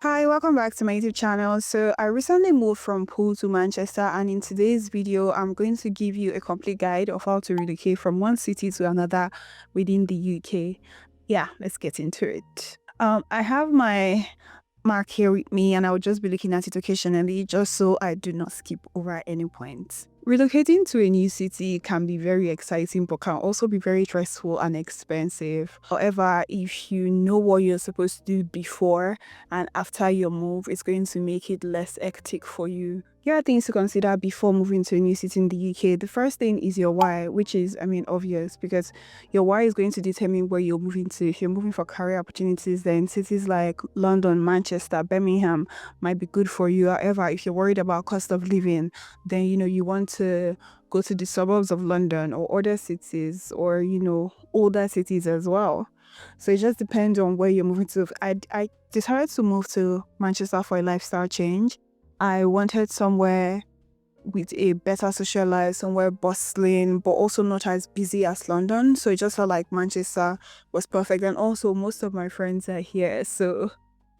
Hi, welcome back to my YouTube channel. So I recently moved from Poole to Manchester, and in today's video, I'm going to give you a complete guide of how to relocate from one city to another within the UK. Yeah, let's get into it. I have my mark here with me, and I will just be looking at it occasionally just so I do not skip over any points. Relocating to a new city can be very exciting but can also be very stressful and expensive. However, if you know what you're supposed to do before and after your move, it's going to make it less hectic for you. Here are things to consider before moving to a new city in the UK. The first thing is your why, which is, obvious because your why is going to determine where you're moving to. If you're moving for career opportunities, then cities like London, Manchester, Birmingham might be good for you. However, if you're worried about cost of living, then you want to go to the suburbs of London or other cities or older cities as well. So it just depends on where you're moving to. I decided to move to Manchester for a lifestyle change. I wanted somewhere with a better social life, somewhere bustling, but also not as busy as London. So it just felt like Manchester was perfect. And also, most of my friends are here. So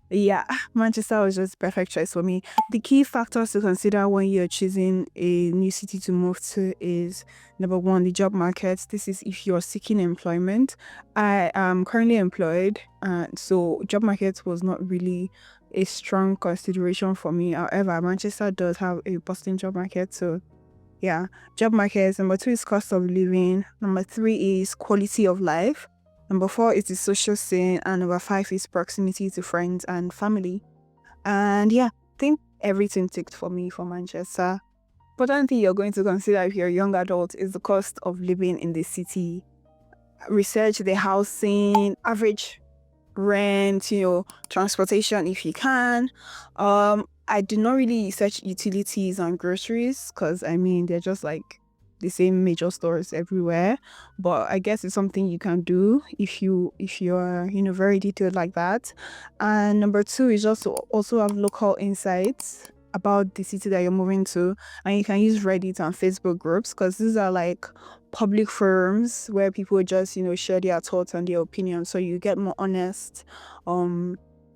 yeah, Manchester was just the perfect choice for me. The key factors to consider when you're choosing a new city to move to is number one, the job market. This is if you're seeking employment. I am currently employed, so job market was not really a strong consideration for me. However, Manchester does have a bustling job market, so yeah, job market. Number two is cost of living. Number three is quality of life. Number four is the social scene. And number five is proximity to friends and family. And yeah, I think everything ticked for me for Manchester. Important thing you're going to consider if you're a young adult is the cost of living in the city. Research the housing, average rent, transportation if you can. I did not really research utilities and groceries because they're just like the same major stores everywhere. But I guess it's something you can do if you're very detailed like that. And number two is just to also have local insights about the city that you're moving to, and you can use Reddit and Facebook groups because these are like public forums where people just share their thoughts and their opinions, so you get more honest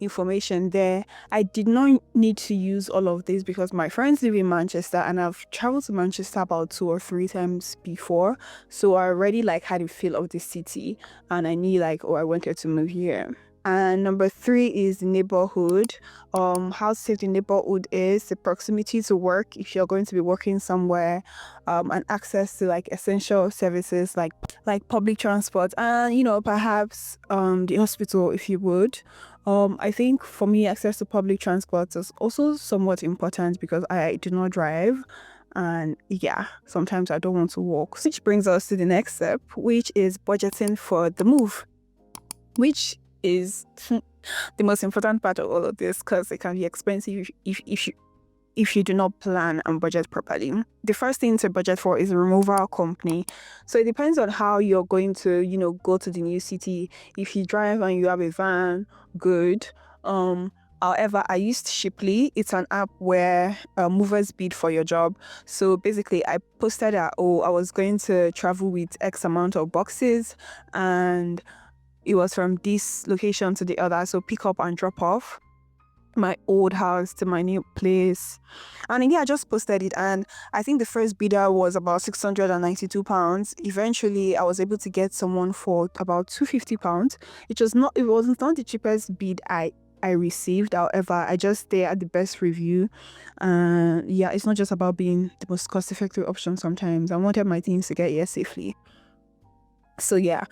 information there. I did not need to use all of this because my friends live in Manchester and I've traveled to Manchester about 2 or 3 times before, so I already like had a feel of the city and I knew like, oh, I wanted to move here. And number three is the neighborhood. How safe the neighborhood is, the proximity to work if you're going to be working somewhere, and access to like essential services like public transport and perhaps the hospital if you would. I think for me access to public transport is also somewhat important because I do not drive. And yeah, sometimes I don't want to walk. Which brings us to the next step, which is budgeting for the move, which is the most important part of all of this because it can be expensive if you do not plan and budget properly. The first thing to budget for is a removal company. So it depends on how you're going to, go to the new city. If you drive and you have a van, good. However, I used Shipley. It's an app where movers bid for your job. So basically, I posted that, I was going to travel with X amount of boxes and it was from this location to the other. So pick up and drop off my old house to my new place. And yeah, I just posted it. And I think the first bidder was about £692. Eventually, I was able to get someone for about £250. It wasn't not the cheapest bid I received. However, I just stay at the best review. Yeah, it's not just about being the most cost-effective option sometimes. I wanted my things to get here safely. So yeah,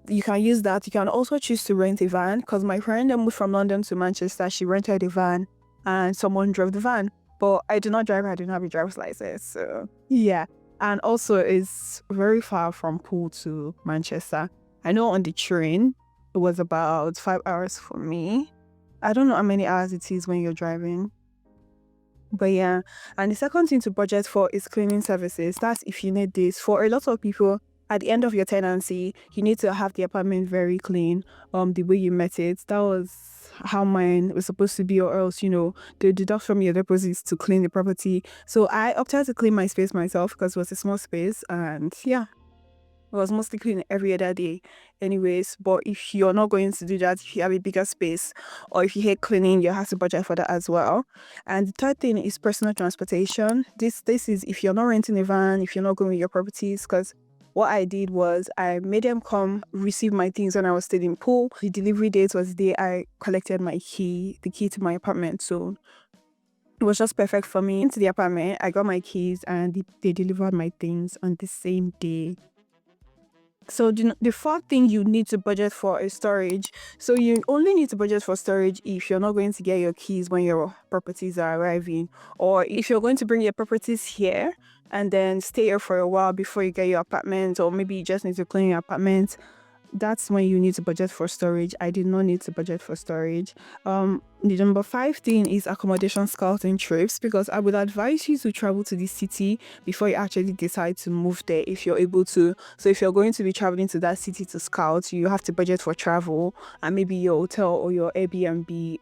you can use that. You can also choose to rent a van because my friend that moved from London to Manchester, she rented a van and someone drove the van. But I do not drive, I do not have a driver's license. So yeah. And also it's very far from Poole to Manchester. I know on the train it was about 5 hours for me. I don't know how many hours it is when you're driving. But yeah, and the second thing to budget for is cleaning services. That's if you need this. For a lot of people, at the end of your tenancy, you need to have the apartment very clean, the way you met it. That was how mine was supposed to be, or else, they deduct from your deposits to clean the property. So I opted to clean my space myself because it was a small space, and yeah. It was mostly clean every other day, anyways. But if you're not going to do that, if you have a bigger space or if you hate cleaning, you have to budget for that as well. And the third thing is personal transportation. This is if you're not renting a van, if you're not going with your properties, because what I did was I made them come receive my things when I was staying in pool. The delivery date was the day I collected the key to my apartment. So it was just perfect for me. Into the apartment, I got my keys and they delivered my things on the same day. So the fourth thing you need to budget for is storage. So you only need to budget for storage if you're not going to get your keys when your properties are arriving, or if you're going to bring your properties here and then stay here for a while before you get your apartment, or maybe you just need to clean your apartment. That's when you need to budget for storage. I did not need to budget for storage. The number five thing is accommodation scouting trips, because I would advise you to travel to the city before you actually decide to move there if you're able to. So if you're going to be traveling to that city to scout, you have to budget for travel and maybe your hotel or your Airbnb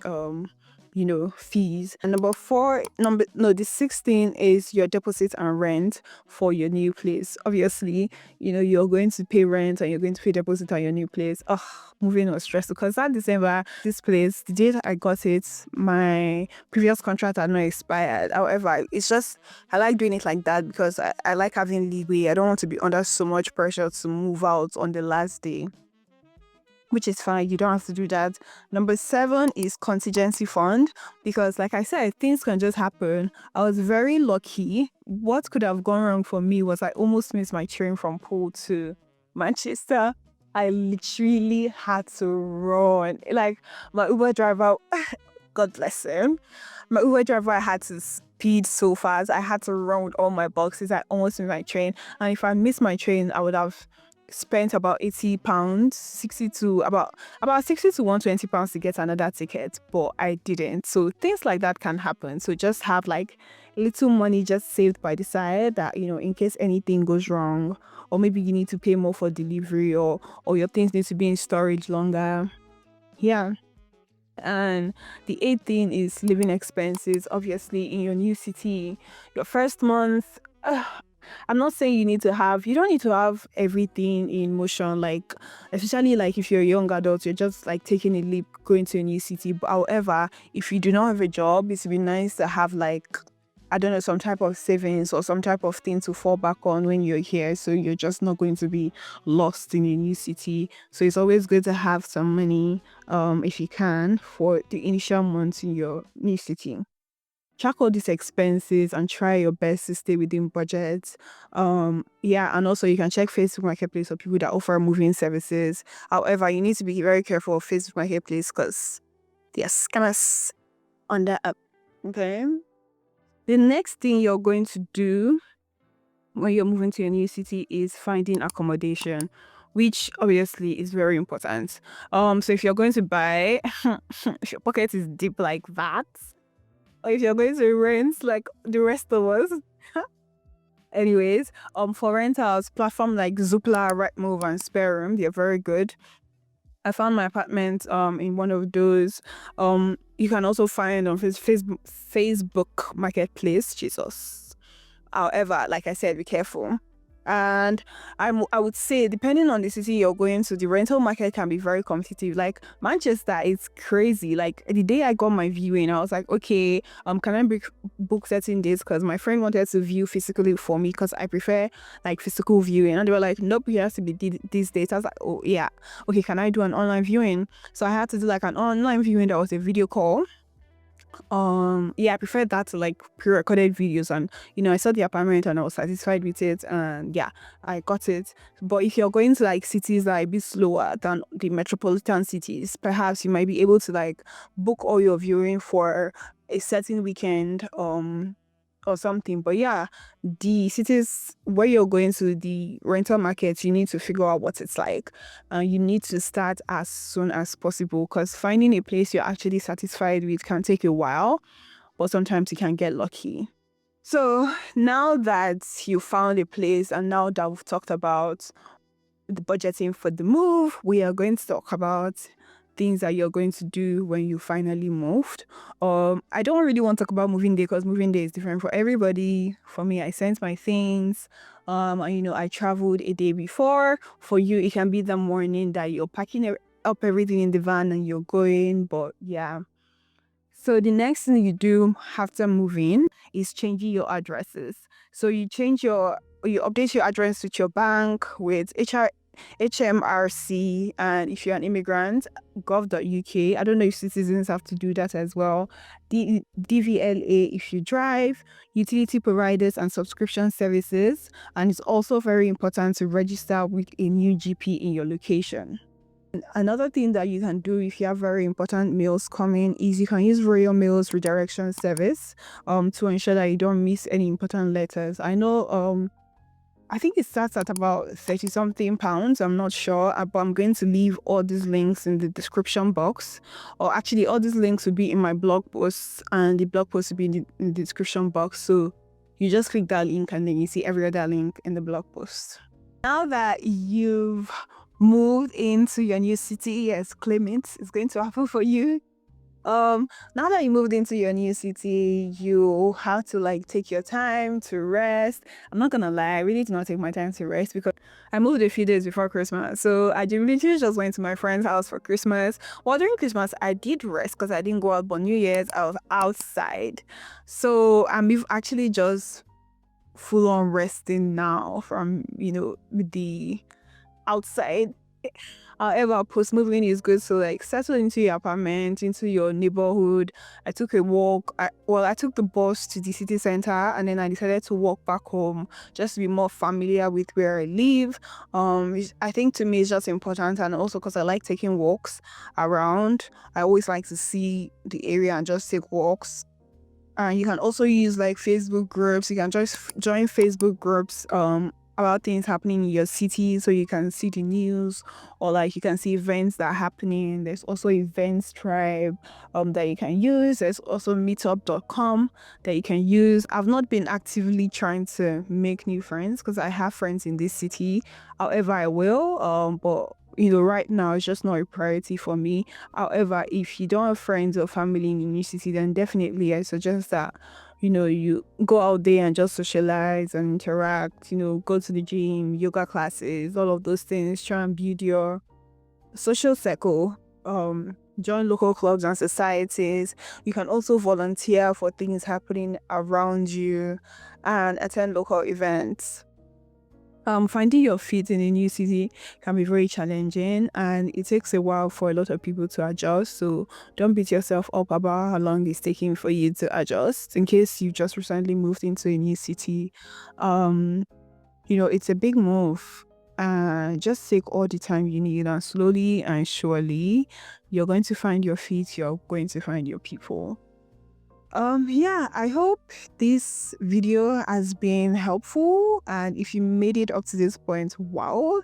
fees. And the sixth thing is your deposit and rent for your new place. Obviously, you're going to pay rent and you're going to pay deposit on your new place. Moving was stressful because that December, this place, the day that I got it, my previous contract had not expired. However, it's just, I like doing it like that because I like having leeway. I don't want to be under so much pressure to move out on the last day, which is fine. You don't have to do that. Number seven is contingency fund, because like I said, things can just happen. I was very lucky. What could have gone wrong for me was I almost missed my train from Poole to Manchester. I literally had to run. Like my Uber driver, God bless him. My Uber driver, I had to speed so fast. I had to run with all my boxes. I almost missed my train. And if I missed my train, I would have spent about £80, 60 to about 60 to £120 to get another ticket, but I didn't. So things like that can happen. So just have like little money just saved by the side that, in case anything goes wrong, or maybe you need to pay more for delivery, or your things need to be in storage longer. Yeah. And the eighth thing is living expenses. Obviously, in your new city, your first month, I'm not saying you don't need to have everything in motion, like, especially like if you're a young adult, you're just like taking a leap, going to a new city. But however, if you do not have a job, it would be nice to have like, I don't know, some type of savings or some type of thing to fall back on when you're here. So you're just not going to be lost in a new city. So it's always good to have some money, if you can, for the initial months in your new city. Track all these expenses and try your best to stay within budget. And also you can check Facebook Marketplace for people that offer moving services. However, you need to be very careful of Facebook Marketplace because they are scammers on that app. Okay. The next thing you're going to do when you're moving to a new city is finding accommodation, which obviously is very important. So if you're going to buy, if your pocket is deep like that, or if you're going to rent like the rest of us. Anyways, for rentals, platform like Zoopla, Rightmove, and Spare Room, they're very good. I found my apartment in one of those. You can also find on Facebook Marketplace. Jesus. However, like I said, be careful. And I would say, depending on the city you're going to, the rental market can be very competitive. Like Manchester, it's crazy. Like the day I got my viewing, I was like, okay, can I book certain days? Because my friend wanted to view physically for me, because I prefer like physical viewing. And they were like, nope, it has to be these days. I was like, oh yeah, okay, can I do an online viewing? So I had to do like an online viewing that was a video call. I prefer that to like pre-recorded videos, and I saw the apartment and I was satisfied with it, and yeah, I got it. But if you're going to like cities that are a bit slower than the metropolitan cities, perhaps you might be able to like book all your viewing for a certain weekend or something. But yeah, the cities where you're going to, the rental market, you need to figure out what it's like, and you need to start as soon as possible, because finding a place you're actually satisfied with can take a while, but sometimes you can get lucky. So now that you found a place, and now that we've talked about the budgeting for the move, we are going to talk about things that you're going to do when you finally moved. I don't really want to talk about moving day because moving day is different for everybody. For me, I sent my things. And I traveled a day before. For you, it can be the morning that you're packing up everything in the van and you're going. But yeah. So the next thing you do after moving is changing your addresses. So you update your address with your bank, with HMRC, and if you're an immigrant, gov.uk. I don't know if citizens have to do that as well. DVLA if you drive, utility providers and subscription services. And it's also very important to register with a new GP in your location. Another thing that you can do if you have very important mails coming is you can use Royal Mail's redirection service to ensure that you don't miss any important letters. I know I think it starts at about 30 something pounds. I'm not sure, but I'm going to leave all these links in the description box, or actually all these links will be in my blog post, and the blog post will be in the description box. So you just click that link and then you see every other link in the blog post. Now that you've moved into your new city, yes, claim it. It's going to happen for you. Now that you moved into your new city, you have to take your time to rest. I'm not gonna lie, I really did not take my time to rest because I moved a few days before Christmas. So I literally just went to my friend's house for Christmas. Well, during Christmas, I did rest because I didn't go out, but New Year's, I was outside. So I'm actually just full on resting now from, the outside. However, post moving is good to settle into your apartment, into your neighborhood. I took a walk. I took the bus to the city center, and then I decided to walk back home just to be more familiar with where I live. I think to me it's just important, and also because I like taking walks around. I always like to see the area and just take walks. And you can also use Facebook groups. You can just join Facebook groups about things happening in your city, so you can see the news, or you can see events that are happening. There's also Events Tribe that you can use. There's also meetup.com that you can use. I've not been actively trying to make new friends because I have friends in this city. However, I will, but right now it's just not a priority for me. However, if you don't have friends or family in the new city, then definitely I suggest that you go out there and just socialize and interact, go to the gym, yoga classes, all of those things. Try and build your social circle. Join local clubs and societies. You can also volunteer for things happening around you and attend local events. Finding your feet in a new city can be very challenging, and it takes a while for a lot of people to adjust. So don't beat yourself up about how long it's taking for you to adjust. In case you just recently moved into a new city, it's a big move. Just take all the time you need, and slowly and surely you're going to find your feet. You're going to find your people. Yeah, I hope this video has been helpful, and if you made it up to this point, wow.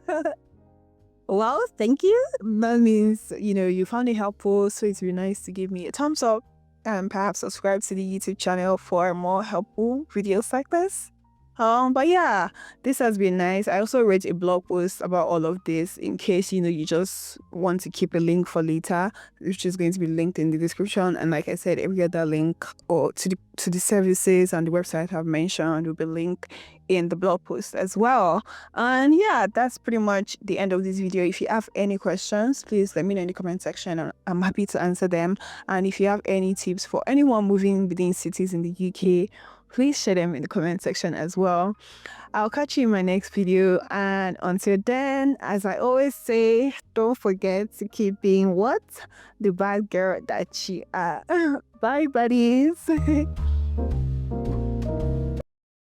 Well, thank you. That means you found it helpful, so it's really nice to give me a thumbs up and perhaps subscribe to the YouTube channel for more helpful videos like this. But yeah, this has been nice. I also read a blog post about all of this in case you just want to keep a link for later, which is going to be linked in the description. And like I said, every other link or to the services and the website I've mentioned will be linked in the blog post as well. And yeah, that's pretty much the end of this video. If you have any questions, please let me know in the comment section, and I'm happy to answer them. And if you have any tips for anyone moving between cities in the UK, please share them in the comment section as well. I'll catch you in my next video, and until then, as I always say, don't forget to keep being what? The bad girl that you are. Bye, buddies.